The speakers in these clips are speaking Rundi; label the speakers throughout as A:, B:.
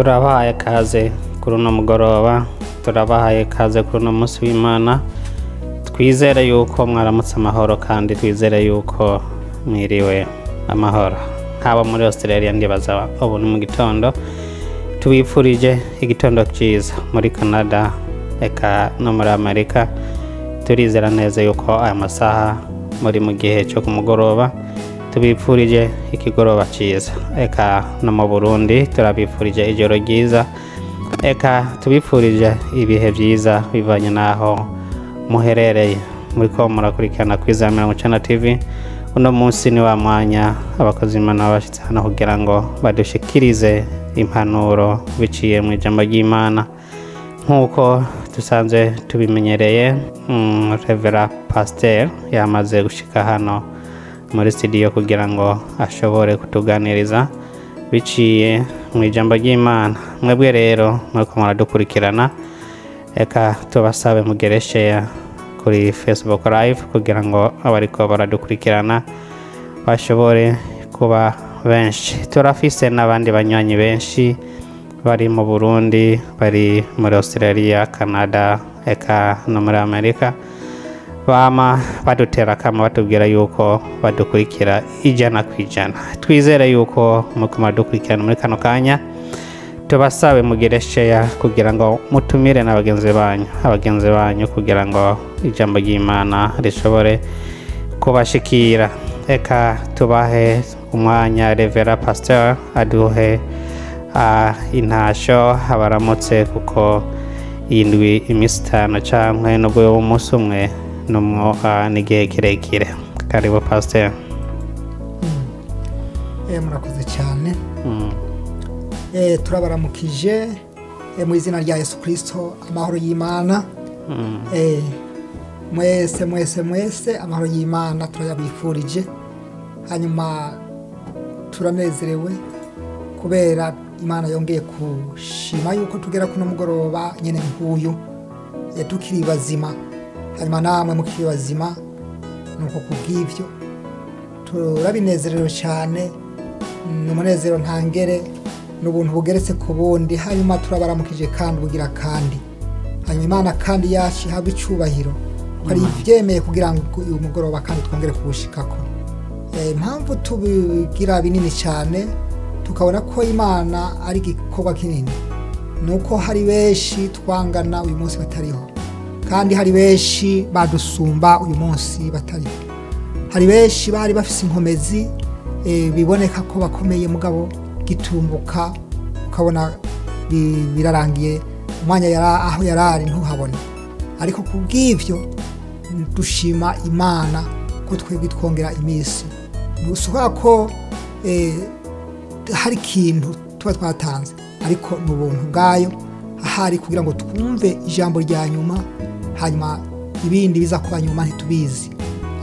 A: Turabahaye kaze kuri uno mugoroba, turabahaye kaze kuri uno munsi w'Imana. Twizere yuko mwaramutse amahoro kandi twizere yuko mwiriwe amahoro. Haba muri Australia ndibaza ubu ni mu gitondo. Tubifurije igitondo cyiza muri Canada eka no muri Amerika. Turizera neza yuko aya masaha muri mu gihe cyo kumugoroba. Tubifurije ikigoroba cyiza eka no mu Burundi turabifurije ijoro ryiza eka tubifurije ibihe byiza bivanye naho muherereye muri ko murakurikirana kwiza Mirongo TV. Uno munsi ni wa mwanya abakozi Imana bashitse hano kugira ngo badushikirize impanuro biciye mu ijambo ry'Imana nkuko dusanzwe tubimenyereye. Reverend Pastor yamaze gushika hano muri studio kugira ngo ashobore kutuganiriza biciye mu ijambo ry'Imana. Mwebwe rero muriko muradukurikirana eka tubasabe mugereshe kuri Facebook live kugira ngo abariko baradukurikirana bashobore kuba benshi. Turafise n'abandi banywanyi benshi bari mu Burundi, bari muri Australia, Canada eka no muri Amerika. Bama badutera kama batubwira yuko badukurikira ijana kwijana. Twizere yuko mukoma dukurikirana muri kano kanya. Tubasabe mugereshe kugira ngo mutumire abagenzi banyu kugira ngo ijambo ry'Imana rishobore kubashikira. Eka tubahe umwanya Reverend Pastor aduhe intasho abaramutse kuko indwi imisi 5 canke nubwo umunsi umwe n'igihe kirekire. Karibu Pastor.
B: Murakoze cyane. Turabaramukije mu izina rya Yesu Kristo, amahoro y'Imana. Mwese amahoro y'Imana turayabifurije. Hanyuma turanezerewe kubera Imana yongeye kushima yuko tugera kuno mugoroba nyene nk'uyu tukiri bazima. Hanyuma namwe mukiri bazima, nuko kubw'ivyo turabinezerewe cyane. N'umunezero ntangere n'ubuntu bugeretse ku bundi. Hanyuma turabaramukije kandi bugira kandi. Hanyuma Imana kandi yacu habe icubahiro ari ivyemeye kugira ngo uyu mugoroba kandi twongere kubushikako. Impamvu tubigira binini cyane tukabona ko Imana ari igikoba kinini nuko hari benshi twangana uyu munsi batariho, kandi hari benshi badusumba uyu munsi batariho. Hari benshi bari bafise inkomezi biboneka ko bakomeye mugabo gitumbuka ukabona birarangiye umwanya aho yarari ntuhabone. Ariko kubw'ivyo dushima Imana ko twebwe twongera imisi. Nusuka ko hari ikintu tuba twatanze, ariko n'ubuntu bwayo ahari kugira ngo twumve ijambo rya nyuma, hanyuma ibindi biza kuba nyuma ntitubizi.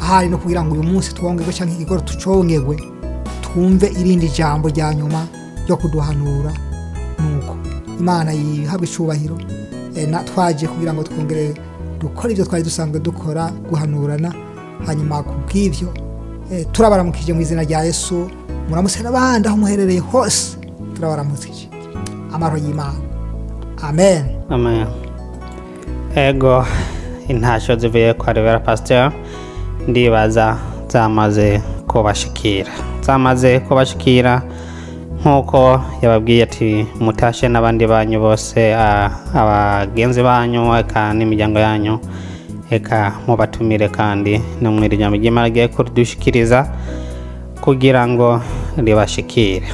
B: Ahari no kugira ngo uyu munsi twongerwe cyangwa igikoro tucongerwe twumve irindi jambo rya nyuma ryo kuduhanura. Nuko Imana yihabwe icubahiro. Twaje kugira ngo twongere dukora ibyo twari dusanzwe dukora, guhanurana. Hanyuma kubw'ivyo turabaramukije mu izina rya Yesu. Muramutse n'abandi aho muherereye hose, turabaramukije amahoro y'Imana. Amen.
A: Amen. Ego intasho zivuye kwa Reverend Pastor ndibaza zamaze kubashikira nkuko yababwiye ati mutashe n'abandi banyu bose, abagenzi banyu eka n'imiryango yanyu eka mubatumire kandi no mu ijambo ry'Imana giye kudushikiriza kugira ngo ribashikire.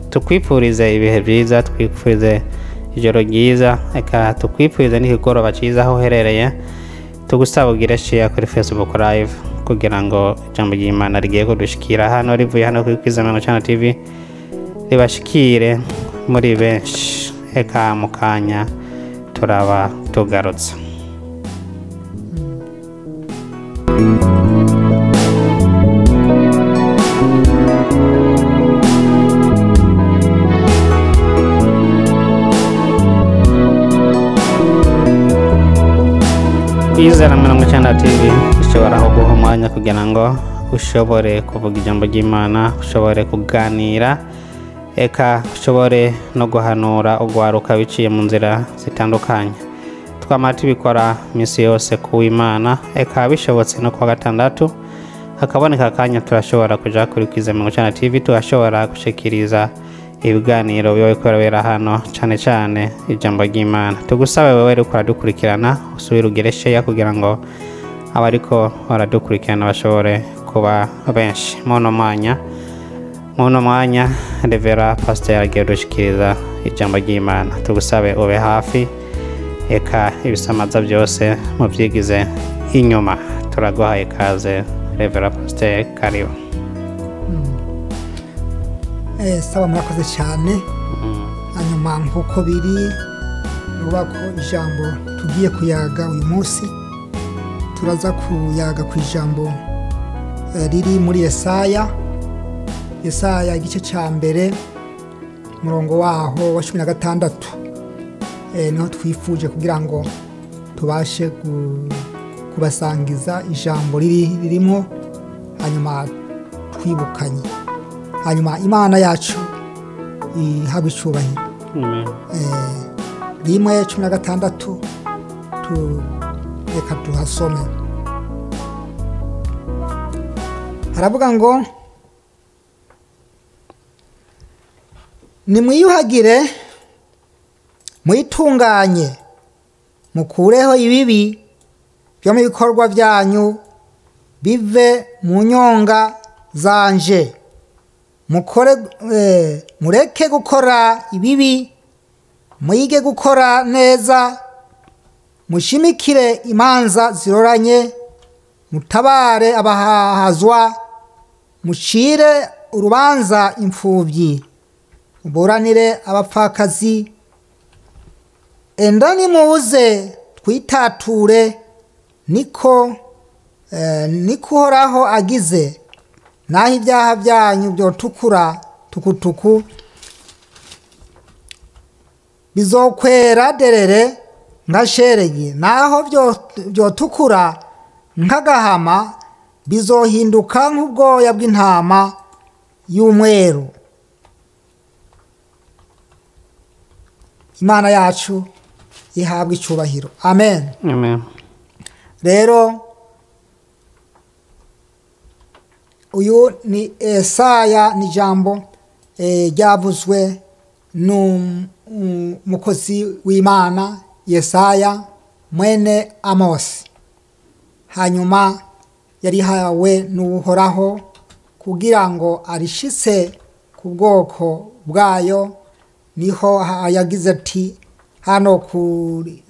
A: Tukwifurize ibihe byiza, twifurize ijoro ryiza eka tukwifurize n'ikigoroba cyiza aho uherereye. Tugusaba ugire share kuri Facebook live kugira ngo ijambo ry'Imana rigiye kudushikira hano rivuye hano kuri Kwiza Mirongo TV ribashikire muri benshi. Eka mukanya turaba tugarutse. Kwiza Mirongo TV ishobora guha umwanya kugira ngo ushobore kuvuga ijambo ry'Imana, ushobore kuganira eka ushobore no guhanura ugwaruka biciye mu nzira zitandukanye. Twama tubikora misi yose ku Imana, eka bishobotse no kwa gatandatu hakaboneka akanya turashobora kuja kuri Kwiza Mirongo Icenda TV turashobora gushikiriza ibiganiro biba bikorera hano cane cane ijambo ry'Imana. Tugusabe wewe uriko uradukurikirana usubire ugire share kugira ngo abariko baradukurikirana bashobore kuba benshi. Muno mwanya Revera Pastor agiye dushikiriza ijambo ry'Imana. Tugusabe ube hafi, eka ibisamaza byose mu byigize inyuma. Turaguhaye kaze Revera Pastor, karibu.
B: Saba murakoze cyane. Hanyuma nk'uko biri nuba ko ijambo tugiye kuyaga uyu munsi turaza kuyaga ku ijambo riri muri Yesaya igice cya mbere umurongo waho wa 16. Niho twifuje kugira ngo tubashe kubasangiza ijambo ririmo, hanyuma twibukanye, hanyuma Imana yacu ihabwe icyubahiro. Rimwe 16 reka tuhasome. Haravuga ngo nimwiyuhagire muyitunganye mukureho ibibi byo mu bikorwa byanyu bive mu nyonga zanje, mureke gukora ibibi muyige gukora neza, mushimikire imanza ziroranye, mutabare abahahazwa, mucire urubanza imfubyi, muburanire abapfakazi. Enda nimuze twitature niko Uhoraho agize, naho ibyaha byanyu byotukura tukutuku bizokwera derere nka sheregi, naho byotukura nk'agahama bizohinduka nk'ubwoya bw'intama y'umweru. Imana yacu ihabwa icyubahiro. Amen.
A: Amen.
B: Rero uyu ni Yesaya, ni jambo ryavuzwe n'umukozi w'Imana Yesaya mwene Amosi. Hanyuma yari hawe n'Uhoraho kugira ngo arishitse ku bwoko bwayo. Niho yagize ati hano kuri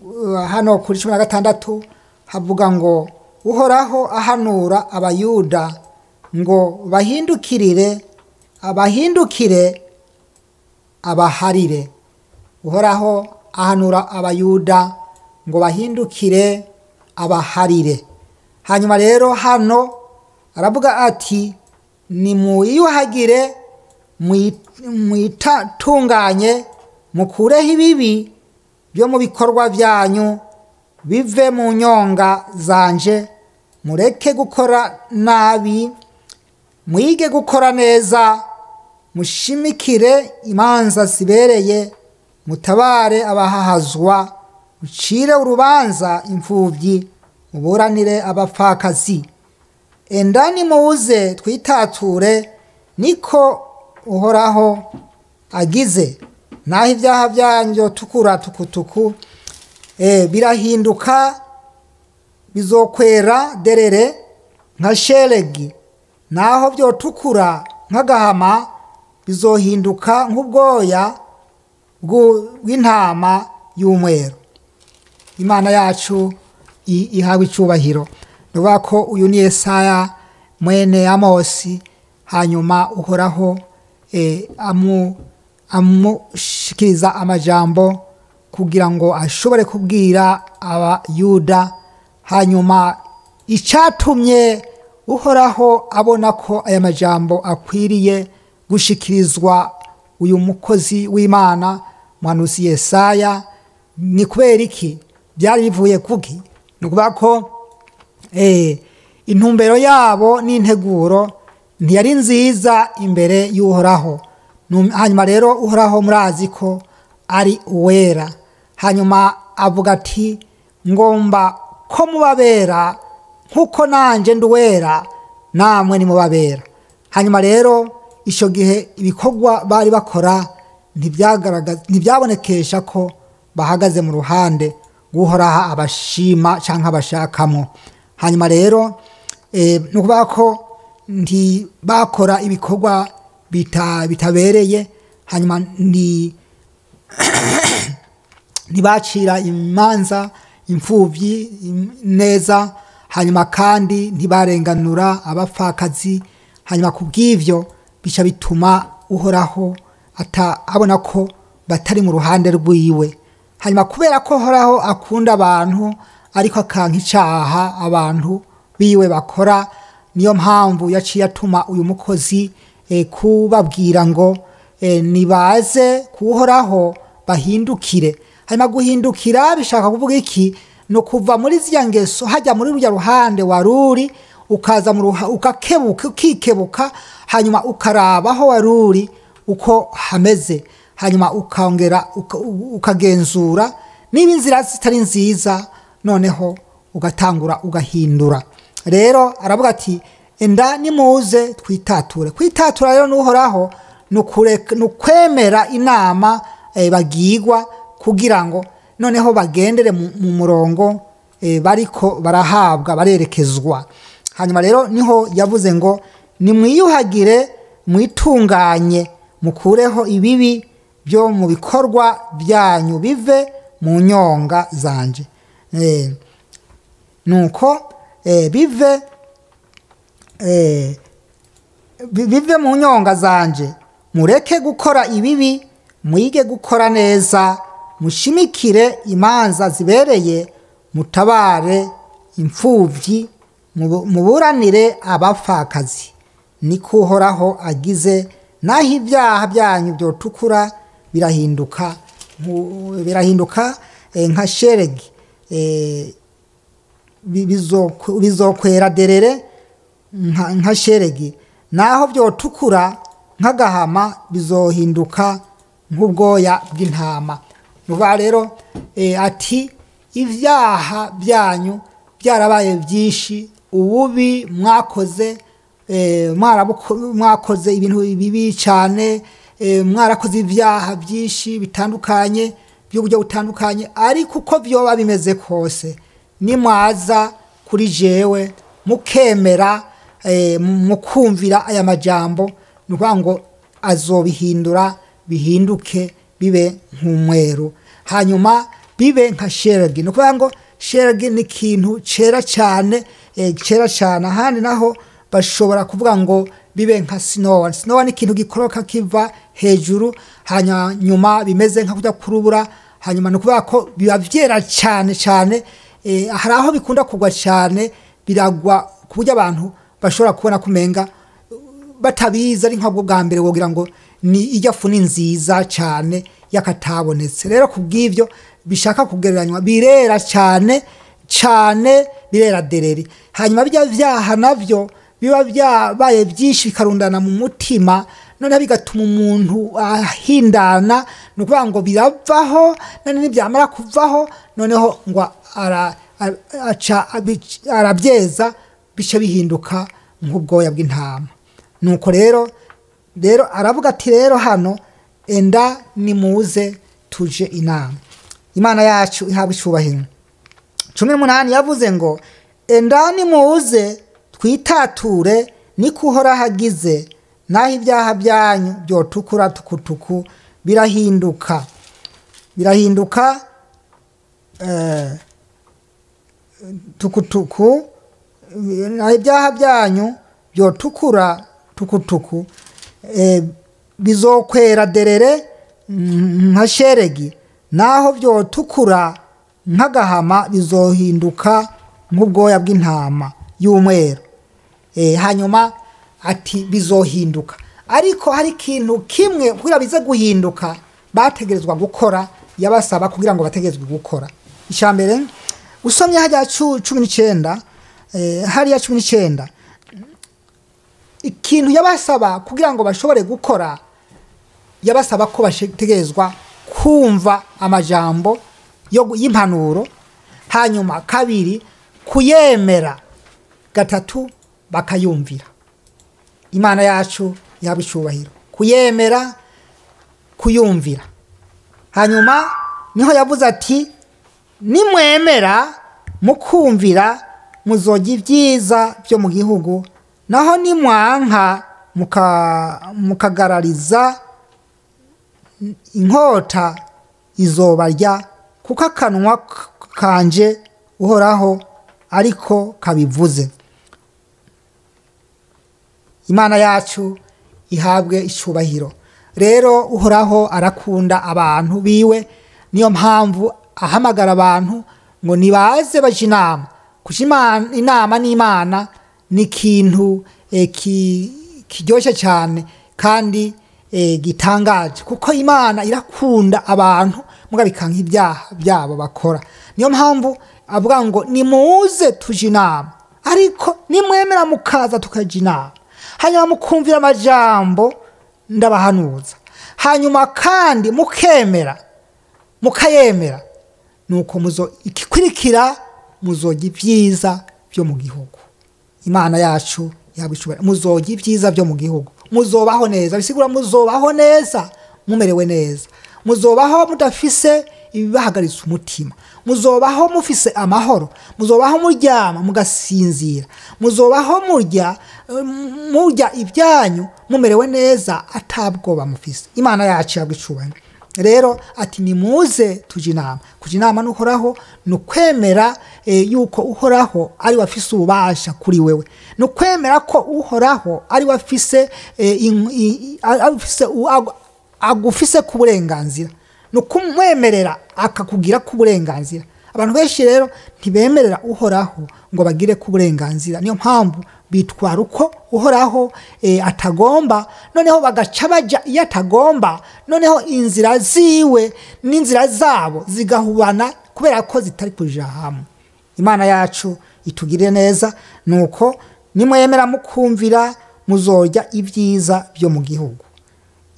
B: 16 havuga ngo Uhoraho ahanura abayuda ngo abahindukire abaharire. Uhoraho ahanura abayuda ngo bahindukire abaharire. Hanyuma rero hano aravuga ati nimuyuhagire mwitunganye mukureho ibibi byo mu bikorwa byanyu bive mu nyonga zanje, mureke gukora nabi mwige gukora neza, mushimikire imanza zibereye, mutabare abahahazwa, mucire urubanza imfubyi, muburanire abapfakazi. Enda nimuze twitature niko Uhoraho agize, naho ibyaha byanyu tukura tukutuku birahinduka bizokwera derere nka sheregi, naho byotukura nk'agahama bizohinduka nk'ubwoya bw'intama y'umweru. Imana yacu ihabwa icyubahiro. Nuvuga ko uyu ni Yesaya mwene Amosi, hanyuma Uhoraho amushikiriza amajambo kugira ngo ashobore kubwira abayuda. Hanyuma icatumye Uhoraho abona ko aya majambo akwiriye gushikirizwa uyu mukozi w'Imana muhanuzi Yesaya ni kubera iki? Byari bivuye kuki? Nukuvuga ko intumbero yabo n'integuro ntiyari nziza imbere y'Uhoraho. hanyuma rero uhoraho murazi ko ari uwera. Hanyuma avuga ati ngomba ko mubabera nk'uko nanjye ndi uwera namwe nimubabera. Hanyuma rero icyo gihe ibikorwa bari bakora ntibyabonekesha ko bahagaze mu ruhande rw'uhoraho abashima cyangwa abashakamo. hanyuma rero ni ukuvuga ko ntibakora ibikorwa bitabereye, hanyuma ntibacira imanza imfubyi neza, hanyuma kandi ntibarenganura abapfakazi. hanyuma ku bw'ibyo bica bituma uhoraho abona ko batari mu ruhande rwiwe. hanyuma kubera ko uhoraho akunda abantu ariko akanka icyaha abantu biwe bakora, niyo mpamvu yaciye atuma uyu mukozi kubabwira ngo nibaze kuhoraho bahindukire. hanyuma guhindukira bishaka kuvuga iki? no kuva muri zya ngeso hajya muri rujya ruhande waruri ukaza ukakebuka ukikebuka, hanyuma ukaraba aho waruri uko hameze, hanyuma ukongera ukagenzura niba inzira zitari nziza, noneho ugatangura ugahindura. rero aravuga ati enda nimuze twitature. Kwitatura rero n'uhoraho ni ukwemera inama bagigwa kugira ngo noneho bagendere mu murongo bariko barahabwa barerekezwa. hanyuma rero niho yavuze ngo nimwiyuhagire mwitunganye mukureho ibibi byo mu bikorwa byanyu bive mu nyonga zanje. nuko bive mu nyonga zanje, mureke gukora ibibi, mwige gukora neza, mushimikire imanza zibereye, mutabare imfubyi, muburanire abapfakazi. niko uhoraho agize, naho ibyaha byanyu byotukura birahinduka nka sheregi, bizokwera derere nka sheregi, naho byotukura nk'agahama bizohinduka nk'ubwoya bw'intama. nuba rero ati ibyaha byanyu byarabaye byinshi, ububi mwakoze, mwakoze ibintu bibi cyane, mwarakoze ibyaha byinshi bitandukanye by'uburyo butandukanye, ariko uko byoba bimeze kose nimwaza kuri jewe mukemera mukumvira aya majambo, ni ukuvuga ngo azobihindura bihinduke bibe nk'umweru, hanyuma bibe nka sheregi. ni ukuvuga ngo sheregi ni ikintu cyera cyane, ahandi naho bashobora kuvuga ngo bibe nka sinowa. sinowa ni ikintu gikoroka kiva hejuru, hanyuma bimeze nka kujya kurubura, hanyuma ni ukuvuga ko biba byera cyane cyane. hari aho bikunda kugwa cyane, biragwa ku buryo abantu bashobora kubona kumenga batabizi ari nk'ubwo bwa mbere, wogira ngo ni ijya fu ni nziza cyane yakatabonetse. rero ku bw'ibyo bishaka kugereranywa, birera cyane cyane, birera dereri. hanyuma bijya byaha nabyo biba byabaye byinshi bikarundana mu mutima, noneho bigatuma umuntu ahindana. ni ukuvuga ngo biravaho, none nibyamara kuvaho noneho ngo arabyeza bice bihinduka nk'ubwoya bw'intama. nuko rero aravuga ati rero hano enda nimuze tuje inama. imana yacu ihabwa icyubahiro. 18 yavuze ngo enda nimuze twitature, niko uhoraho agize, naho ibyaha byanyu byotukura tukutuku birahinduka tukutuku, naho ibyaha byanyu byotukura tukutuku bizokwera derere nka sheregi, naho byotukura nk'agahama bizohinduka nk'ubwoya bw'intama y'umweru. hanyuma ati bizohinduka, ariko hari ikintu kimwe kugira bize guhinduka bategerezwa gukora, yabasaba kugira ngo bategerezwe gukora. icyambere usomye hajya 19 hariya 19, ikintu yabasaba kugira ngo bashobore gukora yabasaba ko bategerezwa kumva amajambo y'impanuro, hanyuma kabiri kuyemera, gatatu bakayumvira. Imana yacu yaba icubahiro, kuyemera, kuyumvira. Hanyuma niho yavuze ati nimwemera mukumvira muzojya ibyiza byo mu gihugu, naho nimwanka mukagarariza inkota izobarya, kuko akanwa kanje uhoraho ariko kabivuze. Imana yacu ihabwe icubahiro. Rero uhoraho arakunda abantu biwe, niyo mpamvu ahamagara abantu ngo nibaze baje inama. Kuja inama n'Imana ni ikintu kiryoshye cyane kandi gitangaje, kuko Imana irakunda abantu muga bikanka ibyaha byabo bakora. Niyo mpamvu avuga ngo nimuze tuje inama, ariko nimwemera mukaza tukaja inama, hanyuma mukumvira amajambo ndabahanuza, hanyuma kandi mukemera mukayemera, nuko ikikurikira muzojya ibyiza byo mu gihugu. Imana yacu yabishobora, muzojya ibyiza byo mu gihugu, muzobaho neza. Bisigura muzobaho neza mumerewe neza, muzobaho mudafise ibibahagaritse umutima, muzobaho mufise amahoro, muzobaho muryama mugasinzira, muzobaho murya ibyanyu mumerewe neza atabwoba mufise. Imana yacu yabicubahiro. Rero ati nimuze tuje inama. Kuja inama n'uhoraho nukwemera yuko uhoraho ari wafise ububasha kuri wewe, nukwemera ko uhoraho ari wafise agufise ku burenganzira, nukumwemerera akakugira ku burenganzira. Abantu benshi rero ntibemerera uhoraho ngo bagire ku burenganzira, niyo mpamvu bitwara uko uhoraho atagomba, noneho bagaca baja iyo atagomba, noneho inzira ziwe n'inzira zabo zigahubana kubera ko zitari kuja hamwe. Imana yacu itugire neza, nuko nimwemera mukumvira muzorya ibyiza byo mu gihugu.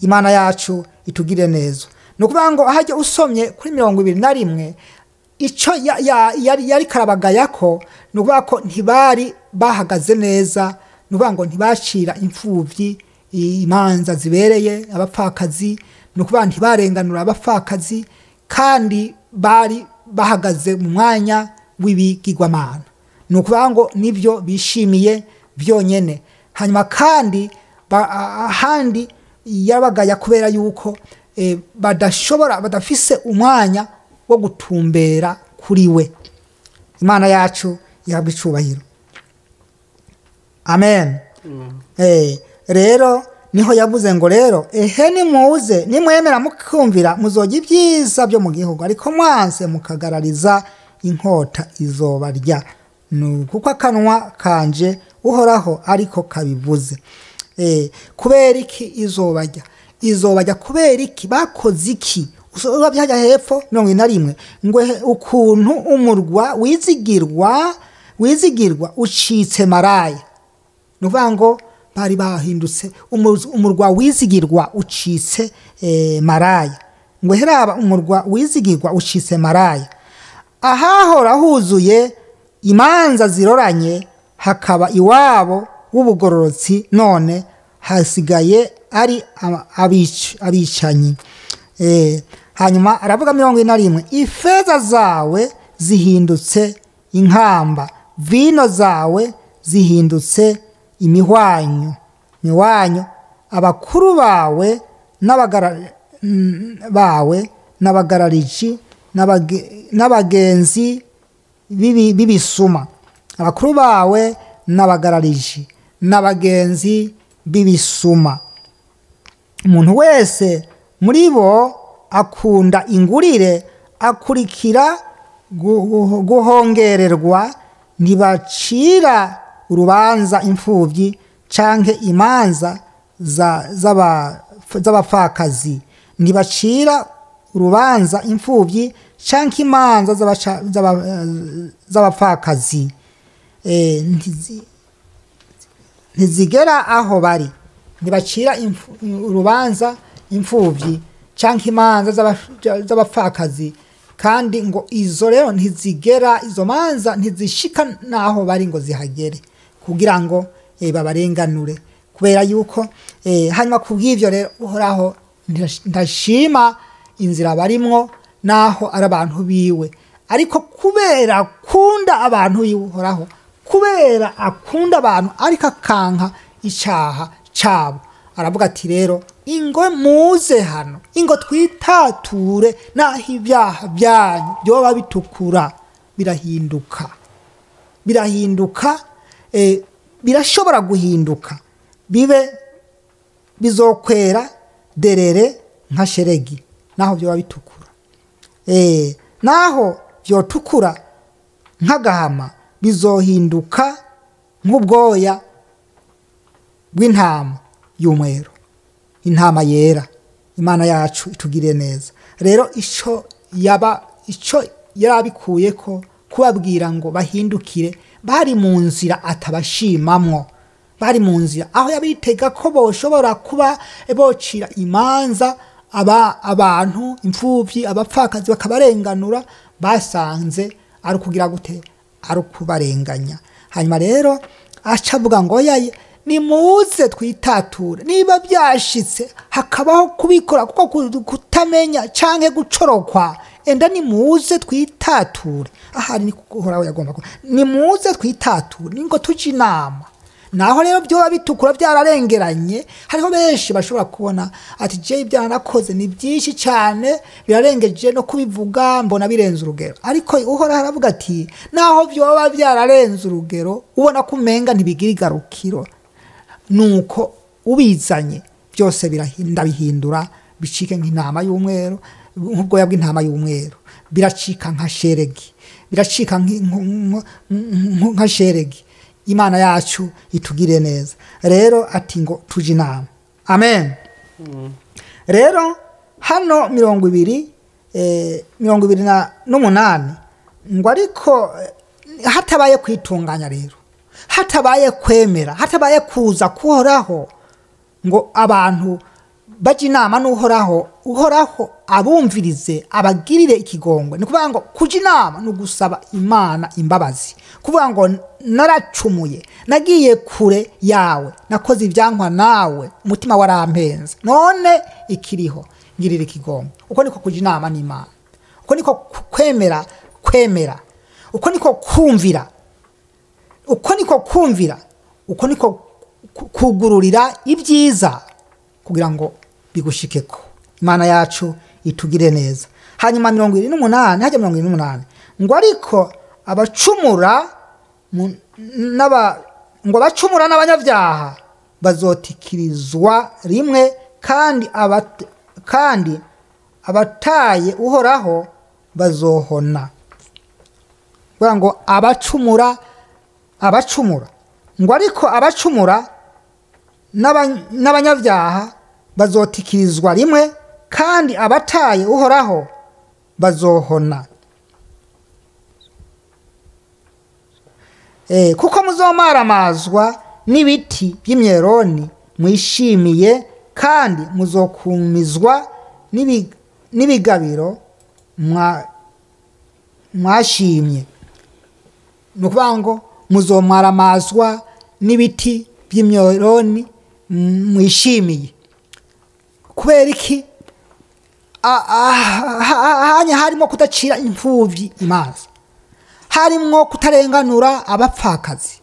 B: Imana yacu itugire neza. Nukuvuga ngo hajye usomye kuri 21 ico yari karabagaya ko, nukuvuga ko ntibari bahagaze neza, nukuvuga ngo ntibacira imfuvyi imanza zibereye abapfakazi, nukuvuga ntibarenganura abapfakazi, kandi bari bahagaze mu mwanya w'ibigirwamana. Nukuvuga ngo nivyo bishimiye byonyene. Hanyuma kandi ahandi yabagaya kubera yuko badafise umwanya wo gutumbera kuri we. Imana yacu yabwe icubahiro. Amen. Rero niho yavuze ngo rero nimuze nimwemera mukumvira muzojya ibyiza byo mu gihugu, ariko mwanse mukagarariza inkota izobarya, kuko akanwa kanje uhoraho ariko kabivuze. Kubera iki izobajya kubera iki? Bakoze iki? Urabyaja hepfo 21 ngo ukuntu umurwa wizigirwa ucitse maraya. Nuvuga ngo bari bahindutse umurwa wizigirwa ucitse maraya. Ngo heraba umurwa wizigirwa ucitse maraya, ahahora huzuye imanza ziroranye, hakaba iwabo w'ubugororotsi, none hasigaye ari abicanyi. Hanyuma aravuga 21 ifeza zawe zihindutse inkamba, vino zawe zihindutse imihwanyo, abakuru bawe n'abagarariji n'abagenzi b'ibisuma, abakuru bawe n'abagarariji n'abagenzi b'ibisuma. Umuntu wese muri bo akunda ingurire, akurikira guhongererwa, ntibacira urubanza imfuvyi canke imanza z'abapfakazi, ntibacira urubanza imfuvyi canke imanza z'abapfakazi. Ntizigera aho bari, ntibacira urubanza imfubyi cyangwa imanza z'abapfakazi, kandi ngo izo rero ntizigera, izo manza ntizishika naho bari ngo zihagere kugira ngo babarenganure, kubera yuko hanyuma kubw'ivyo rero uhoraho ndashima inzira barimwo naho ari abantu biwe, ariko kubera akunda abantu biwe uhoraho, kubera akunda abantu ariko akanka icaha cabo, aravuga ati rero ingo muze hano, ingo twitature naho ibyaha byanyu byoba bitukura birahinduka, birashobora guhinduka bibe bizokwera derere nka sheregi naho byoba bitukura, naho byotukura nk'agahama bizohinduka nk'ubwoya bw'intama y'umweru, intama yera. Imana yacu itugire neza. Rero ico yarabikuye ko kubabwira ngo bahindukire, bari mu nzira atabashimamwo, bari mu nzira aho yabitega ko boshobora kuba bocira imanza abantu, imfubyi, abapfakazi bakabarenganura, basanze ari ukugira gute, ari ukubarenganya. Hanyuma rero aca avuga ngo yaye nimuze twitature, niba byashitse hakabaho kubikora kuko kutamenya canke gucorokwa, enda nimuze twitature. Ahari ni kuhoraho yagomba ko nimuze twitature, ningo tuji inama. Naho rero byoba bitukura byararengeranye, hariho benshi bashobora kubona ati je byanakoze ni byinshi cyane birarengeje no kubivuga, mbona birenze urugero. Ariko uhoraho aravuga ati naho byoba byararenze urugero, ubona kumenga ntibigira igarukiro, nuko ubizanye byose bihindura bicike nk'intama y'umweru, nk'ubwoya bw'intama y'umweru, biracika nka sheregi, biracika nka sheregi. Imana yacu itugire neza. Rero ati ngo tuje inama. Amen. Rero hano 228 ngo ariko hatabaye kwitunganya, rero hatabaye kwemera, hatabaye kuza kuhoraho ngo abantu baje inama n'uhoraho, uhoraho abumvirize abagirire ikigongwe. Ni kuvuga ngo kuja inama no gusaba Imana imbabazi, kuvuga ngo naracumuye, nagiye kure yawe, nakoze ibyankwa nawe, umutima warampenze, none ikiriho ngirira ikigongwe. Uko niko kuja inama n'Imana, uko niko kwemera, uko niko kumvira, uko niko kugururira ibyiza kugira ngo bigushikeko. Imana yacu itugire neza. Hanyuma 28 ngo ariko abacumura n'abanyabyaha bazotikirizwa rimwe, kandi abataye uhoraho bazohona. Kugira ngo abacumura ngo ariko abacumura n'abanyabyaha bazotikirizwa rimwe, kandi abataye uhoraho bazohona. Kuko muzomaramazwa n'ibiti by'imyeroni mwishimiye, kandi muzokumizwa n'ibigabiro mwashimye. Nukuvuga ngo muzomaramazwa n'ibiti by'imyeroni mwishimiye. Kubera iki? Harimo kudacira imfubyi imanza, harimwo kutarenganura abapfakazi,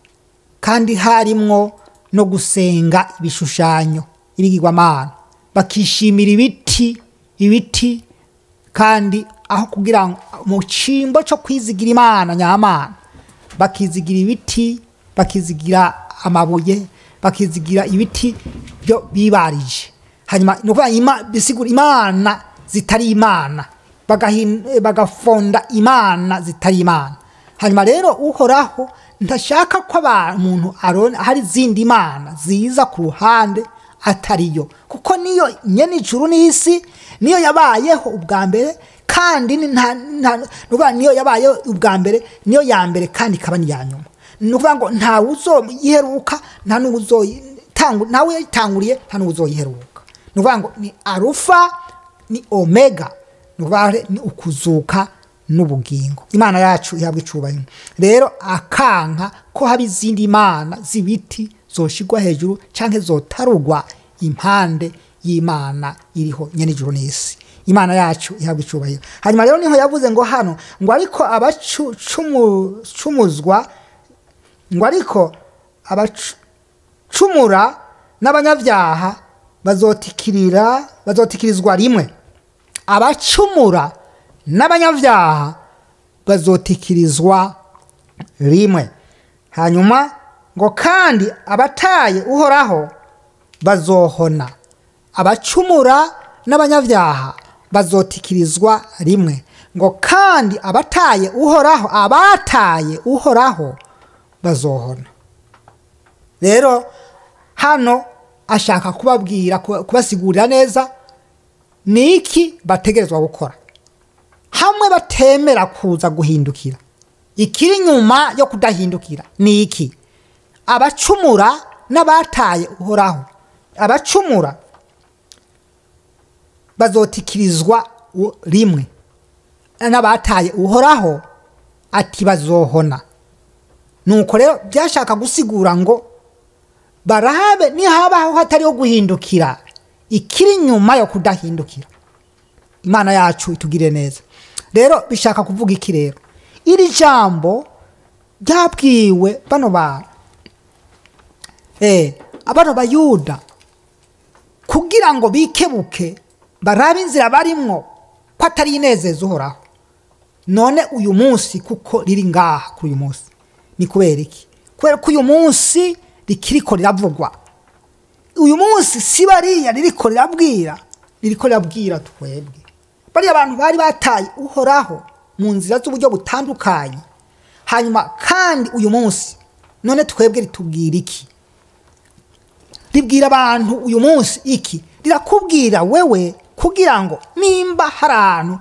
B: kandi harimwo no gusenga ibishushanyo, ibigirwamana, bakishimira ibiti, kandi aho kugira ngo mu cimbo cyo kwizigira Imana nyamana, bakizigira ibiti, bakizigira amabuye, bakizigira ibiti byo bibarije. Hanyuma nukuvuga bisigura imana zitari imana, bagafonda imana zitari imana. Hanyuma rero uhoraho ndashaka ko umuntu arona hari zindi imana ziza ku ruhande atariyo, kuko niyo nyene ijuru n'isi, niyo yabayeho ubwa mbere, kandi niyo yabayeho ubwa mbere, niyo ya mbere kandi ikaba ni ya nyuma. Nukuvuga ngo ntawe uzoyiheruka, ntawe yayitanguriye, nta n'uzoyiheruka. nuvuga ngo ni arufa ni omega nuvuga ni ukuzuka n'ubugingo. Imana yacu ihabwa icubahiro. Rero akanka ko haba izindi mana z'ibiti zoshigwa hejuru canke zotarugwa impande y'Imana iriho nyene ijuru n'isi. Imana yacu ihabwa icubahiro. Hanyuma rero niho yavuze ngo hano ngo ariko abacumuzwa ngo ariko abacumura n'abanyabyaha bazotikirizwa rimwe. Abacumura n'abanyabyaha bazotikirizwa rimwe. Hanyuma ngo kandi abataye uhoraho bazohona. Abacumura n'abanyabyaha bazotikirizwa rimwe. Ngo kandi abataye uhoraho bazohona. Rero hano ashaka kubabwira kubasigurira neza niki bategerezwa gukora. Hamwe batemera kuza guhindukira, ikiri nyuma yo kudahindukira niki? Abacumura n'abataye uhoraho. Abacumura bazotikirizwa rimwe, n'abataye uhoraho ati bazohona. Nuko rero byashaka gusigura ngo barabe nihabaho hatariho guhindukira, ikiri nyuma yo kudahindukira. Imana yacu itugire neza. Rero bishaka kuvuga iki rero? Iri jambo ryabwiwe bano bayuda kugira ngo bikebuke barabe inzira barimwo ko atari inezeza uhoraho. None uyu munsi kuko riri ngaha kuri uyu munsi ni kubera iki? Kubera ko uyu munsi rikiriko riravugwa. Uyu munsi si bariya ririko rirabwira twebwe. Bariya abantu bari bataye uhoraho mu nzira z'uburyo butandukanye. Hanyuma kandi uyu munsi none twebwe ritubwira iki? Ribwira abantu uyu munsi iki? Rirakubwira wewe kugira ngo nimba hari ahantu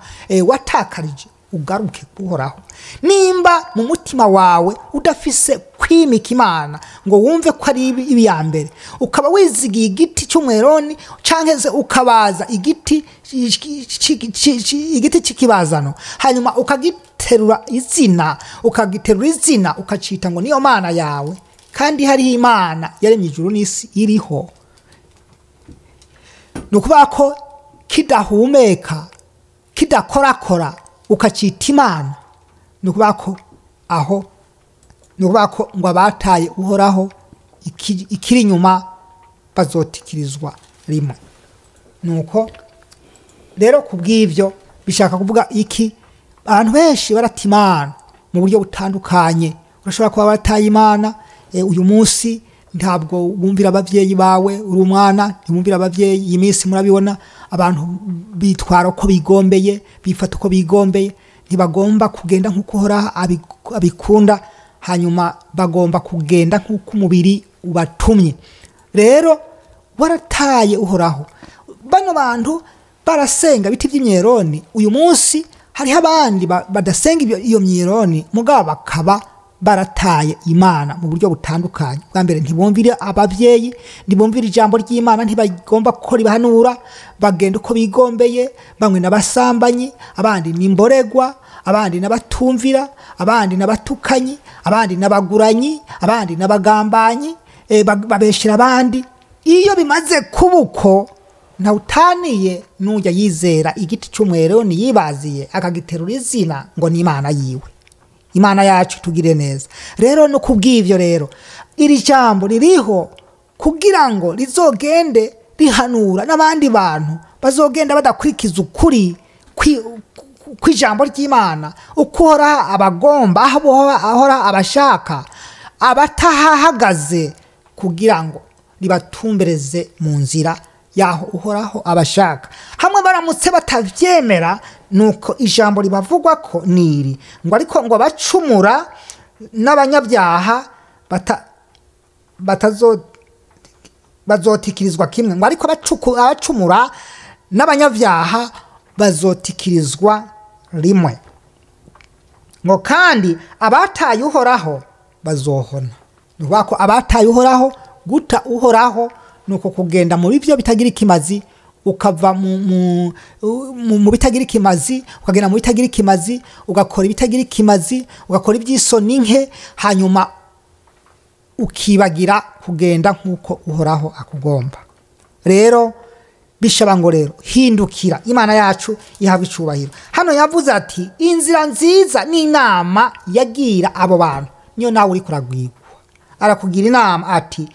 B: watakarije ugaruke uhoraho. Nimba mu mutima wawe udafise kwimika Imana ngo wumve ko ari ibi ya mbere, ukaba wizigiye igiti cy'umweroni canke se ukabaza igiti cy'ikibazano, hanyuma ukagiterura izina ukacita ngo niyo mana yawe, kandi hariho Imana yaremye ijuru n'isi iriho. Nukuvuga ko kidahumeka kidakorakora ukacita Imana, nukuvuga ko aho ngo abataye uhoraho ikiri nyuma bazotikirizwa rimwe. Nuko rero kubw'ivyo bishaka kuvuga iki? Abantu benshi barata Imana mu buryo butandukanye. Urashobora kuba bataye Imana uyu munsi ntabwo bumvira abavyeyi bawe, uri umwana ntibumvira abavyeyi. Iyi minsi murabibona abantu bitwara uko bigombeye, bifata uko bigombeye, ntibagomba kugenda nk'uko uhoraho abikunda, hanyuma bagomba kugenda nk'uko umubiri ubatumye. Rero warataye uhoraho. Bano bantu barasenga biti by'imyeroni. Uyu munsi hariho abandi badasenga iyo myeroni mugabo bakaba barataye Imana mu buryo butandukanye. Bwa mbere ntibumvira abavyeyi, ntibumvira ijambo ry'Imana, ntibagomba gukora ibahanura, bagenda uko bigombeye, bamwe n'abasambanyi, abandi n'imboregwa, abandi n'abatumvira, abandi n'abatukanyi, abandi n'abaguranyi, abandi n'abagambanyi, babeshera abandi. Iyo bimaze kubuko ntawutaniye n'ujya yizera igiti cy'umweroni yibaziye akagiterura izina ngo ni Imana yiwe. Imana yacu tugire neza. Rero no kubw'ivyo rero iri jambo ririho kugira ngo rizogende rihanura n'abandi bantu bazogenda badakurikiza ukuri kw'ijambo ry'Imana, ukora abagomba ahora abashaka abatahahagaze kugira ngo ribatumbereze mu nzira yaho uhoraho abashaka. Hamwe baramutse batavyemera nuko ijambo ribavugwa ko niri ngo ariko ngo bacumura n'abanyabyaha bazotikirizwa kimwe, ngo ariko abacumura n'abanyabyaha bazotikirizwa rimwe. Ngo kandi abataye uhoraho bazohona. Nuko abataye uhoraho guta uhoraho nuko kugenda muri byo bitagira ikimazi ukava mu bitagira ikimazi ukagenda mu bitagira ikimazi ugakora ibitagira ikimazi ugakora iby'isoni nke hanyuma ukibagira kugenda nk'uko uhoraho akugomba. Rero bishaba ngo rero hindukira, Imana yacu ihabwa icubahiro. Hano yavuze ati inzira nziza n'inama yagira abo bantu niyo nawe uri kuragwigwa. Arakugira inama ati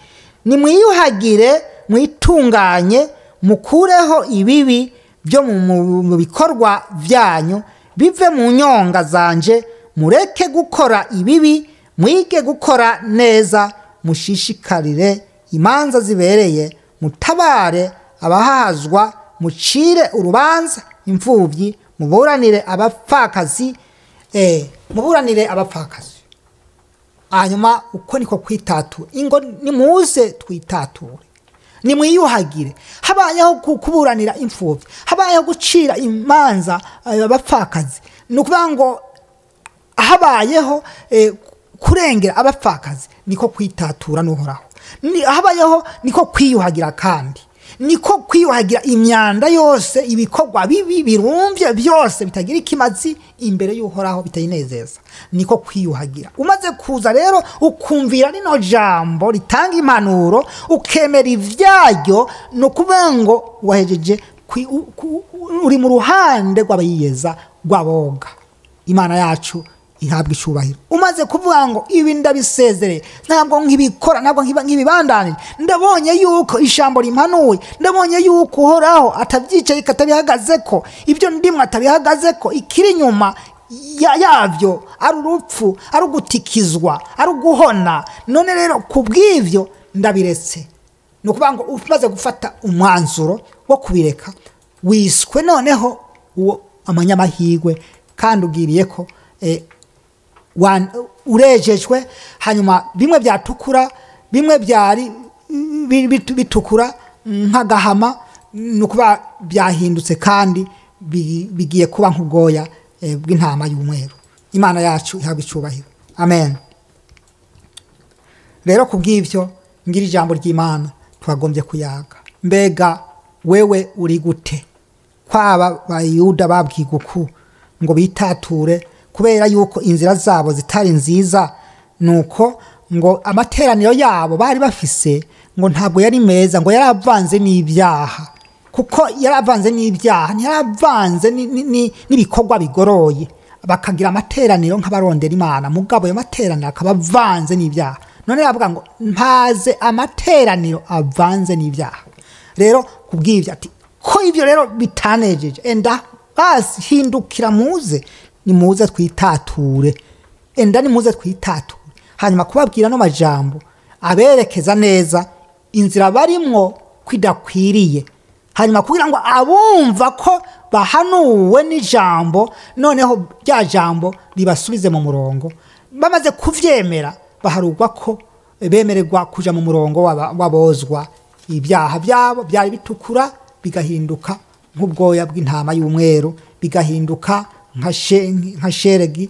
B: nimwiyuhagire mwitunganye mukureho ibibi byo mu bikorwa byanyu bive mu nyonga zanje, mureke gukora ibibi mwige gukora neza, mushishikarire imanza zibereye, mutabare abahazwa, mucire urubanza imfubyi, muburanire abapfakazi hanyuma uko niko kwitatura. Ingo nimuze twitature, nimwiyuhagire. Habayeho kuburanira imfubyi, habayeho gucira imanza abapfakazi, nukuvuga ngo habayeho kurengera abapfakazi, niko kwitatura n'uhoraho. Habayeho niko kwiyuhagira, kandi niko kwiyuhagira imyanda yose, ibikorwa bibi birumvye byose bitagira ikimazi imbere y'uhoraho bitayinezeza, niko kwiyuhagira. Umaze kuza rero ukumvira rino jambo ritanga impanuro, ukemera ivyaryo, no kuvuga ngo wahejeje uri mu ruhande rw'abayiyeza rw'aboga. Imana yacu ihabwa icubahiro. Umaze kuvuga ngo ibi ndabisezereye, ntabwo nkibikora, ntabwo nkibibandanije, ndabonye yuko ijambo rimpanuye, ndabonye yuko uhoraho atabyicaye katabihagazeko, ibyo ndimwe atabihagazeko, ikiri nyuma yavyo ari urupfu, ari ugutikizwa, ari uguhona. None rero kubw'ivyo ndabiretse. Nukuvuga ngo umaze gufata umwanzuro wo kubireka, wiswe noneho uwo amanyamahirwe, kandi ugiriye ko urejejwe. Hanyuma bimwe byatukura, bimwe byari bitukura nk'agahama, nukuba byahindutse kandi bigiye kuba nk'ubwoya bw'intama y'umweru. Imana yacu ihabwa icubahiro. Amen. Rero kubw'ivyo ngira ijambo ry'Imana twagombye kuyaga. Mbega wewe uri gute? Kwaba bayuda babwiga uku ngo bitature kubera yuko inzira zabo zitari nziza, nuko ngo amateraniro yabo bari bafise ngo ntabwo yari meza, ngo yaravanze n'ibyaha. Kuko yaravanze n'ibyaha, ntiyaravanze n'ibikorwa bigoroye. Bakagira amateraniro nk'abarondera Imana, mugabo yo materaniro akabavanze n'ibyaha. None yavuga ngo mpaze amateraniro avanze n'ibyaha. Rero kubw'ivyo ati ko ivyo rero bitanejeje, enda basi hindukira muze, nimuze twitature. Enda nimuze twitature. Hanyuma kubabwira no majambo aberekeza neza inzira barimwo kwidakwiriye. Hanyuma kugira ngo abumva ko bahanuwe n'ijambo, noneho rya jambo ribasubize mu murongo. Bamaze kuvyemera baharugwa ko bemererwa kuja mu murongo wabozwa. Ibyaha byabo byari bitukura bigahinduka nk'ubwoya bw'intama y'umweru, bigahinduka nka sheregi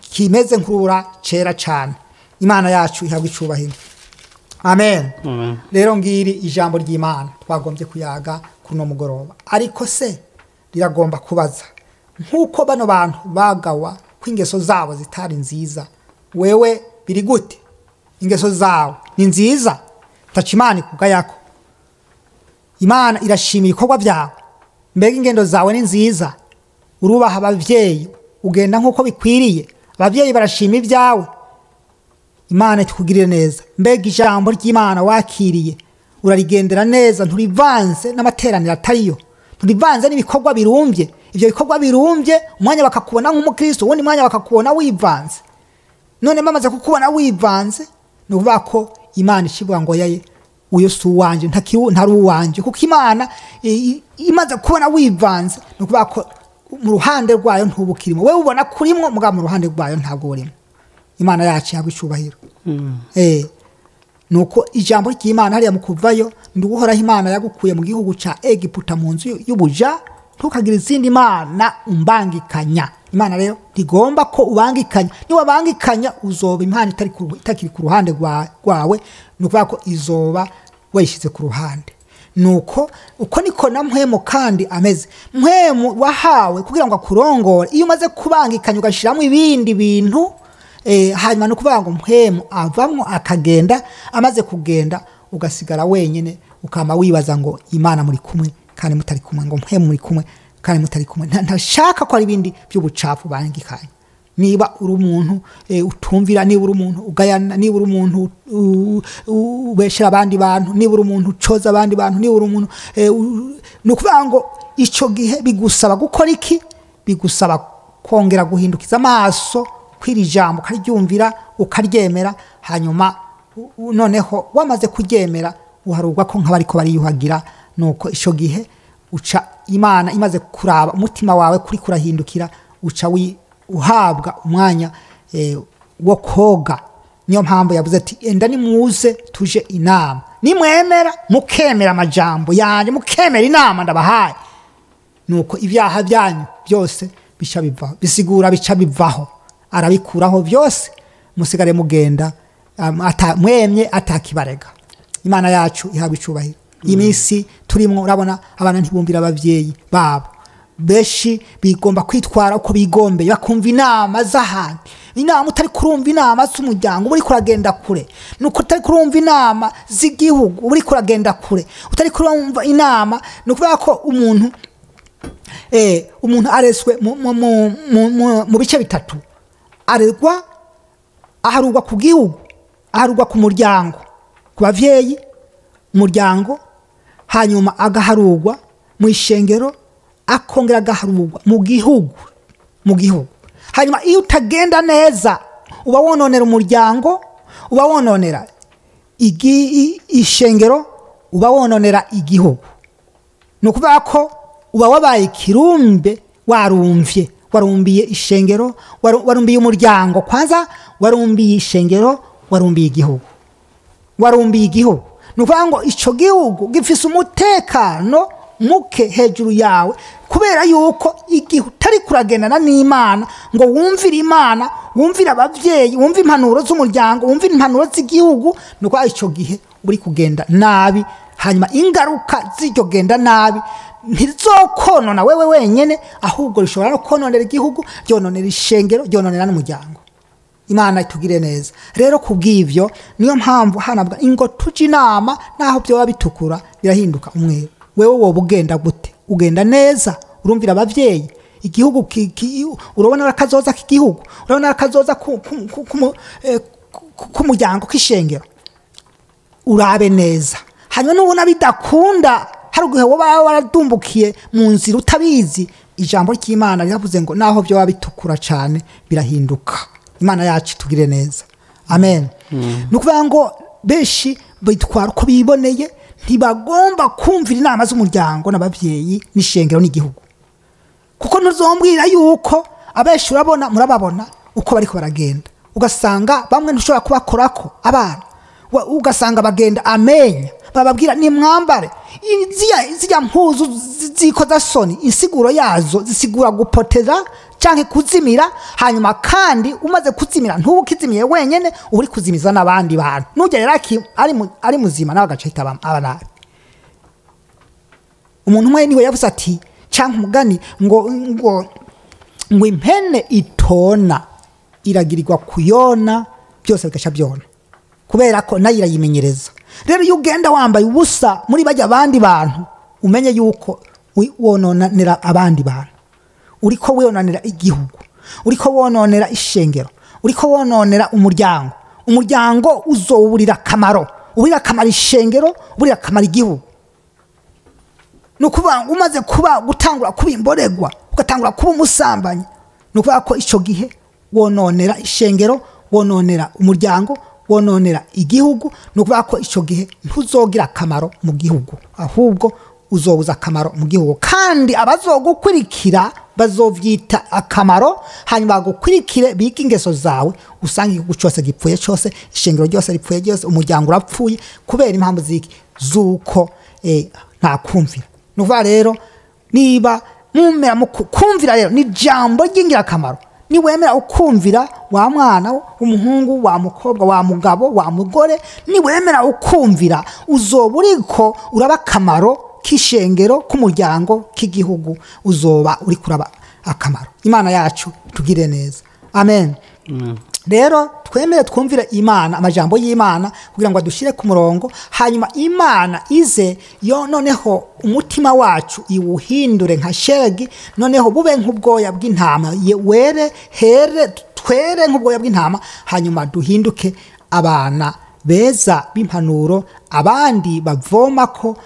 B: kimeze nk'urura cera cyane. Imana yacu ihabwa icubahiro. Amen. Rero ngiri ijambo ry'Imana twagombye kuyaga kuno mugoroba. Ariko se riragomba kubaza, nkuko bano bantu bagawa kw'ingeso zabo zitari nziza, wewe biri gute? Ingeso zawe ni nziza? Taca Imana ikugayako. Imana irashimira ibikorwa byawe. Mbega ingendo zawe ni nziza? Urubaha abavyeyi, ugenda nkuko bikwiriye, abavyeyi barashima ibyawe. Imana ikugirire neza. Mbega ijambo ry'Imana wakiriye urarigendera neza, nturivanze n'amateraniro atariyo, nturivanze n'ibikorwa birumvye. Ivyo bikorwa birumvye umwanya bakakubona nk'umukristo, uwundi mwanya bakakubona wivanze. None bamaze kukubona wivanze, nuvuga ko Imana ishivuga ngo yaye uyo si uwanje, ntari uwanje. Kuko Imana imaze kubona wivanze, nukuvuga ko mu ruhande rwayo ntubukirimo. Wewe ubona kurimwo, mugabo mu ruhande rwayo ntabwo urimo. Imana yacu ihabwa icubahiro. Nuko ijambo ry'Imana hariya mu kuvayo, nduguhoraho Imana yagukuye mu gihugu ca Egiputa mu nzu y'ubuja, ntukagira izindi mana umbangikanya. Imana rero ntigomba ko ubangikanya. Niba bangikanya uzoba Imana itakiri ku ruhande rwawe, nukuvuga ko izoba wayishize ku ruhande. nuko uko niko na mpwemu kandi ameze. Mpwemu wahawe kugira ngo akurongore, iyo umaze kubangikanya ugashiramo ibindi bintu hanyuma no kuvuga ngo mpwemu avamwo akagenda, amaze kugenda ugasigara wenyene, ukama wibaza ngo Imana muri kumwe kandi mutari kumwe, ngo mpwemu muri kumwe kandi mutari kumwe. Ntashaka ko ari ibindi by'ubucafu bangikanye. Niba uri umuntu utumvira, niba uri umuntu ugayana, niba uri umuntu ubeshera abandi bantu, niba uri umuntu ucoza abandi bantu, niba uri umuntu nukuvuga ngo ico gihe bigusaba gukora iki? Bigusaba kongera guhindukiza amaso kwiri jambo, ukaryumvira ukaryemera, hanyuma noneho wamaze kuryemera uharugwa ko nk'abariko bariyuhagira. Nuko ico gihe uca Imana imaze kuraba umutima wawe kuri kurahindukira, uca uhabwa umwanya wo koga. Niyo mpamvu yavuze ati enda nimuze tuje inama, nimwemera mukemera amajambo yanje, mukemera inama ndabahaye, nuko ibyaha byanyu byose bica bivaho, bisigura bica bivaho, arabikuraho byose, musigare mugenda mwemye atakibarega. Imana yacu ihabwa icubahiro. Imisi turimwo urabona abana ntibumvira abavyeyi babo, beshi bigomba kwitwara uko bigombe, bakumva inama z'ahandi. Inama utari kurumva inama z'umuryango uri kuragenda kure, nuko utari kurumva inama z'igihugu uri kuragenda kure, utari kurumva inama. Nukuvuga ko umuntu areswe mu bice bitatu: aharugwa ku gihugu, aharugwa ku muryango, ku bavyeyi umuryango, hanyuma agaharugwa mu ishengero, akongera agaharugwa mu gihugu. Hanyuma iyo utagenda neza uba wononera umuryango, uba wononera ishengero, uba wononera igihugu. Nukuvuga ko uba wabaye kirumbe, warumbiye ishengero, warumbiye umuryango, kwanza warumbiye ishengero, warumbiye igihugu. Nukuvuga ngo ico gihugu gifise umutekano muke hejuru yawe, kubera yuko igihe utari kuragendana n'Imana ngo wumvire Imana, wumvire abavyeyi, wumvire impanuro z'umuryango, wumvire impanuro z'igihugu, nuko ico gihe uri kugenda nabi. Hanyuma ingaruka z'iryo genda nabi ntizokonona wewe wenyene, ahubwo rishobora no kononera igihugu, ryononera ishengero, ryononera n'umuryango. Imana itugire neza. Rero kubw'ivyo niyo mpamvu hanabwa ingo tuje inama, naho byo bitukura birahinduka umweru. Wewe wowe ugenda gute? Ugenda neza, urumvira abavyeyi, igihugu urabona rakazoza k'igihugu, urabona rakazoza ku muryango k'ishengero, urabe neza. Hanyuma nubona bidakunda, hari ugihe woba waradumbukiye mu nzira utabizi, ijambo ry'Imana riravuze ngo naho byo bitukura cyane birahinduka. Imana yacu tugire neza. Amen. Nukuvuga ngo beshi bitwara uko biboneye, ntibagomba kumvira inama z'umuryango n'abavyeyi n'ishengero n'igihugu, kuko ntuzombwira yuko abeshi urabona murababona uko bariko baragenda, ugasanga bamwe ntushobora kubakorako abana, ugasanga bagenda amenya, bababwira ni mwambare zija mpuzu zikoza soni, insiguro yazo zisigura gupoteza canke kuzimira. Hanyuma kandi umaze kuzimira ntubukizimiye wenyene, uri kuzimiza n'abandi bantu. Nujya yaraki ari muzima nawe agacita abanabi. Umuntu umwe niwe yavuze ati canke umugani ngo impene itona iragirirwa kuyona, byose bigaca byona, kubera ko nayo irayimenyereza. Rero iyo ugenda wambaye ubusa muri bajya abandi bantu, umenye yuko wononera abandi bantu, uriko wononera igihugu, uriko wononera ishengero, uriko wononera umuryango uzowurira kamaro, uburira kamaro ishengero, uburira kamaro igihugu. Nukuvuga umaze gutangura kuba imboregwa, ugatangura kuba umusambanyi, nukuvuga ko ico gihe wononera ishengero, wononera umuryango, wononera igihugu. Nukuvuga ko ico gihe ntuzogira akamaro mu gihugu, ahubwo uzobuza akamaro mu gihugu, kandi abazogukurikira bazovyita akamaro, hanyuma bagukurikire biga ingeso zawe, usanga igihugu cyose gipfuye cyose, ishengero ryose ripfuye ryose, umuryango urapfuye, kubera impamvu z'uko nta kumvira. Nukuvuga rero niba mumera mu kumvira, rero ni jambo ry'ingirakamaro, niwemera ukumvira wa mwana w'umuhungu wa mukobwa wa mugabo wa mugore niwemera ukumvira uzoba uriko uraba akamaro k'ishengero k'umuryango k'igihugu uzoba uri kuraba akamaro. Imana yacu tugire neza, amen. Rero twemere twumvire Imana, amajambo y'Imana kugira ngo adushire ku murongo, hanyuma Imana ize yo noneho umutima wacu iwuhindure nka shelegi, noneho bube nk'ubwoya bw'intama, were here twere nk'ubwoya bw'intama, hanyuma duhinduke abana beza b'impanuro, abandi bavoma ko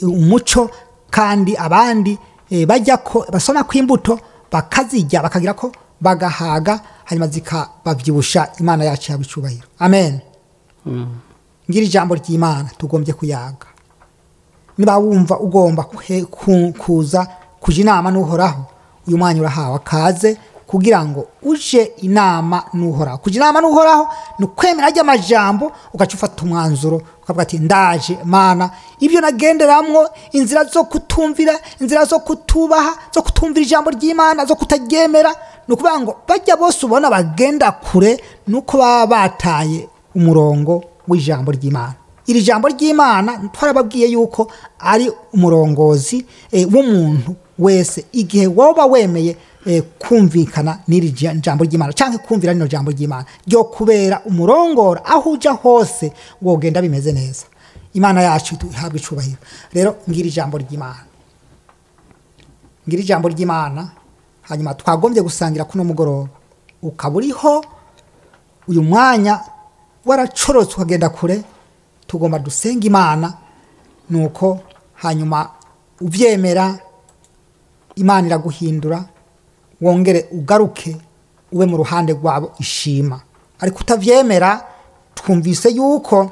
B: umuco, kandi abandi bajya ko basoma ko imbuto bakazijya bakagira ko bagahaga, hanyuma zikabavyibusha. Imana yacu yabicubahiro, amen. Ngira ijambo ry'Imana tugombye kuyaga. Niba wumva ugomba kuza kuja inama n'uhoraho, uyu mwanya urahawe akaze kugira ngo uje inama n'uhoraho. Kuja inama n'uhoraho ni ukwemera ajya amajambo ugaca ufata umwanzuro ukavuga ati ndaje Mana, ibyo nagenderamwo, inzira zo kutumvira, inzira zo kutubaha, zo kutumvira ijambo ry'Imana, zo kutaryemera, nukuvuga ngo bajya bose ubona bagenda kure nuko baba bataye umurongo w'ijambo ry'Imana. Iri jambo ry'Imana twarababwiye yuko ari umurongozi w'umuntu wese igihe woba wemeye kumvikana n'iri jambo ry'Imana canke kumvira rino jambo ry'Imana ryo kubera umurongora aho uja hose wogenda bimeze neza. Imana yacu ihabwe icubahiro. Rero ngira ijambo ry'Imana, ngira ijambo ry'Imana, hanyuma twagombye gusangira kuno mugoroba. Ukaba uriho uyu mwanya waracorotse ukagenda kure, tugomba dusenga Imana, nuko hanyuma uvyemera Imana iraguhindura, wongere ugaruke ube mu ruhande rwabo ishima. Ariko utavyemera, twumvise yuko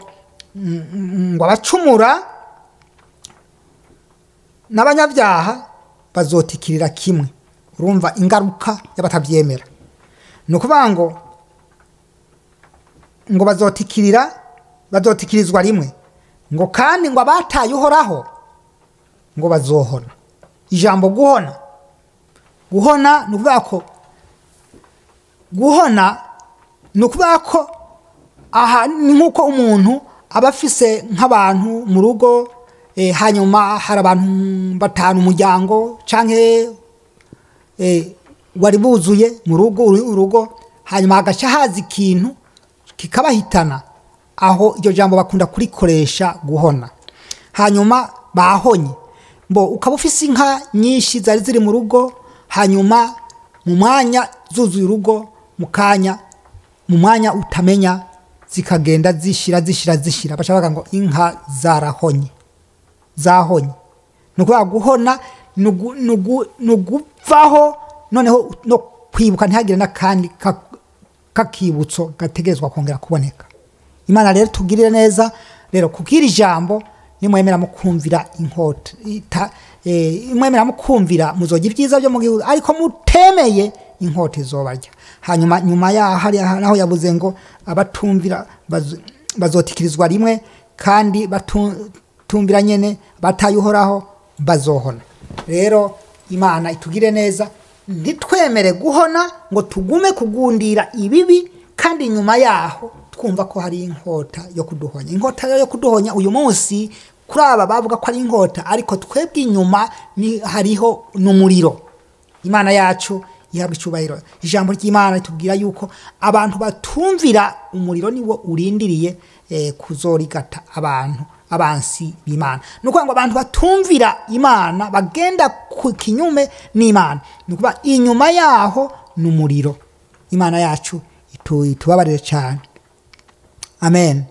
B: ngo abacumura n'abanyabyaha bazotikirira kimwe. Urumva ingaruka y'abatavyemera, nukuvuga ngo bazotikirizwa rimwe, ngo kandi ngo abataye uhoraho ngo bazohona. Ijambo guhona nukuvuga ko aha ni nkuko umuntu aba afise nk'abantu mu rugo, hanyuma hari abantu batanu umuryango canke wari buzuye mu urugo, hanyuma hagaca haza ikintu kikabahitana. Aho iryo jambo bakunda kurikoresha guhona, hanyuma bahonye. Ukaba ufise inka nyinshi zari ziri mu rugo, hanyuma mu mwanya zuzuye urugo, mu mwanya utamenya zikagenda zishira bashaka ngo inka zahonye. Nukuvuga guhona nuguvaho, noneho no kwibuka ntihagire n'akandi kakibutso gategerezwa kongera kuboneka. Imana rero tugirire neza. Rero kugira ijambo nimwemera mukumvira inkota mwemera mukumvira muzogira ibyiza byo mu gihugu, ariko mutemeye inkota izobarya. Hanyuma nyuma ya hari naho yavuze ngo abatumvira bazotikirizwa rimwe, kandi batumvira nyene bataye uhoraho bazohona. Rero Imana itugire neza, ntitwemere guhona ngo tugume kugundira ibibi, kandi nyuma yaho twumva ko hari inkota yo kuduhonya. Inkota yo kuduhonya uyu munsi kuri aba bavuga ko ari inkota, ariko twebwe inyuma ni hariho n'umuriro. Imana yacu ihabwe icubahiro. Ijambo ry'Imana itubwira yuko abantu batumvira umuriro niwo urindiriye kuzorigata abansi b'Imana. Nuko ngo abantu batumvira Imana bagenda ku kinyume n'Imana, nuko inyuma yaho n'umuriro. Imana yacu itubabarire cyane, amen.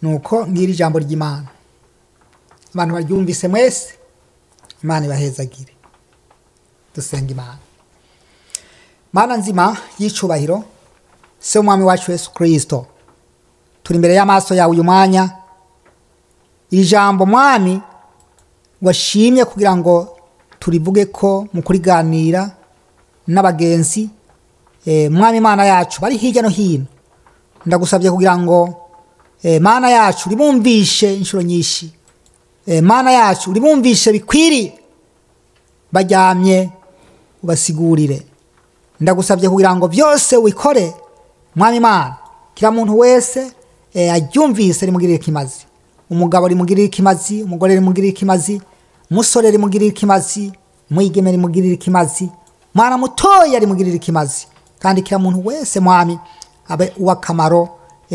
B: Nuko ngira ijambo ry'Imana, abantu baryumvise mwese, Imana ibahezagire. Dusenga Imana. Mana nzima y'icubahiro, se umwami wacu Yesu Kristo, turi imbere y'amaso yawe uyu mwanya. Ijambo mwami washimye kugira ngo turivuge ko mu kuriganira n'abagenzi, mwami Mana yacu bari hirya no hino, ndagusabye kugira ngo Mana yacu ribumvishe inshuro nyinshi, Mana yacu ribumvishe bikwiriye, baryamye ubasigurire. Ndagusabye kugira ngo byose wikore mwami Imana, kila muntu wese aryumvise rimugirire ikimazi. Umugabo rimugirire ikimazi, umugore rimugirire ikimazi, umusore rimugirire ikimazi, umwigeme rimugirire ikimazi, mwana mutoya rimugirire ikimazi. Kandi kila muntu wese mwami abe uwakamaro,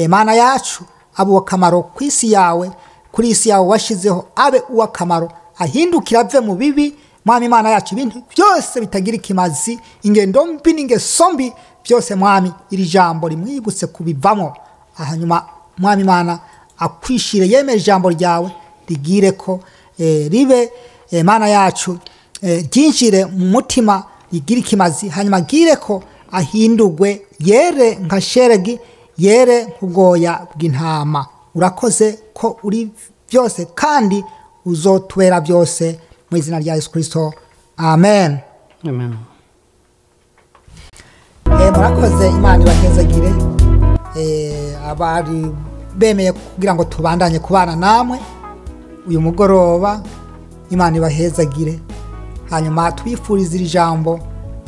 B: Mana yacu abe uwakamaro kwisi yawe, kuri isi yawe washizeho abe uwakamaro, ahindukira ave mu bibi mwami Imana yacu. Ibintu byose bitagira ikimazi, ingendo mbi n'ingeso mbi byose mwami, iri jambo rimwibutse kubivamo. Hanyuma mwami Imana akwishire yemeye ijambo ryawe rigire ko ribe Mana yacu ryinjire mu mutima, rigire ikimazi. Hanyuma gire ko ahindurwe yere nka sheregi, yere nk'ubwoya bw'intama. Urakoze ko uri byose kandi uzotubera byose mu izina rya Yesu Kristo, amen.
A: Amen.
B: Murakoze, Imana ibahezagire. Abari bemeye kugira ngo tubandanye kubana namwe uyu mugoroba, Imana ibahezagire. Hanyuma twifuriza iri jambo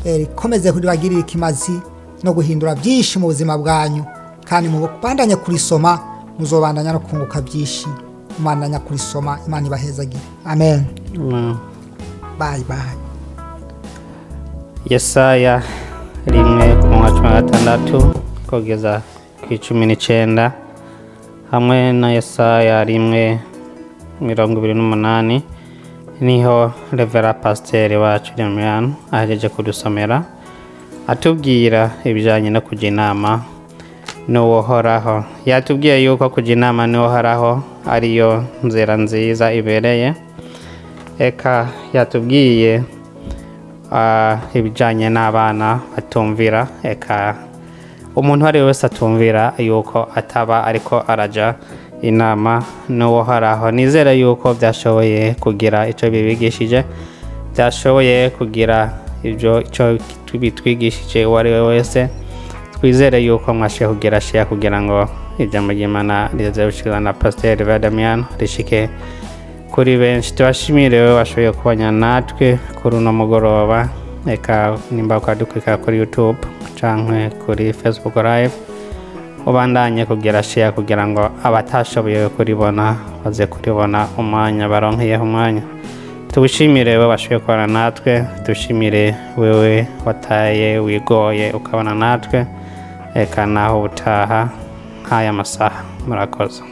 B: rikomeze kuribagirira ikimazi no guhindura byinshi mu buzima bwanyu, kandi mu bandanye kurisoma muzobandanya no kunguka byinshi. Imana kurisoma. Imana ibahezagire, amen. Bye bye.
A: Yesaya 1:16 kugeza ku 19 hamwe na Yesaya 1:28 niho Revera Pasteur wacu Damian ahejeje kudusomera atubwira ibijanye no kujya inama n'uwohoraho. Yatubwiye yuko kujya inama n'uwohoraho ariyo nzira nziza ibereye. Eka yatubwiye ibijanye n'abana batumvira. Eka umuntu ari wese atumvira yuko ataba ariko araja inama n'uwohoraho. Nizere yuko byashoboye kugira icyo bibigishije, byashoboye kugira icyo bitwigishije uwo ari we wese. Twizere yuko mwashe kugira share kugira ngo ijambo ry'Imana rize gushikira na Pasteur Damian rishike kuri benshi. Tubashimire wewe washoboye kubanya natwe kuri uno mugoroba. Eka nimba ukadukurikira kuri YouTube canke kuri Facebook Live, ubandanye kugira share kugira ngo abatashoboye kuribona baze kuribona umwanya baronkeyeho umwanya. Tugushimire wewe washoboye kubana natwe, tushimire wewe wataye wigoye ukabana natwe. Eka naho utaha nk'aya masaha. Murakoze.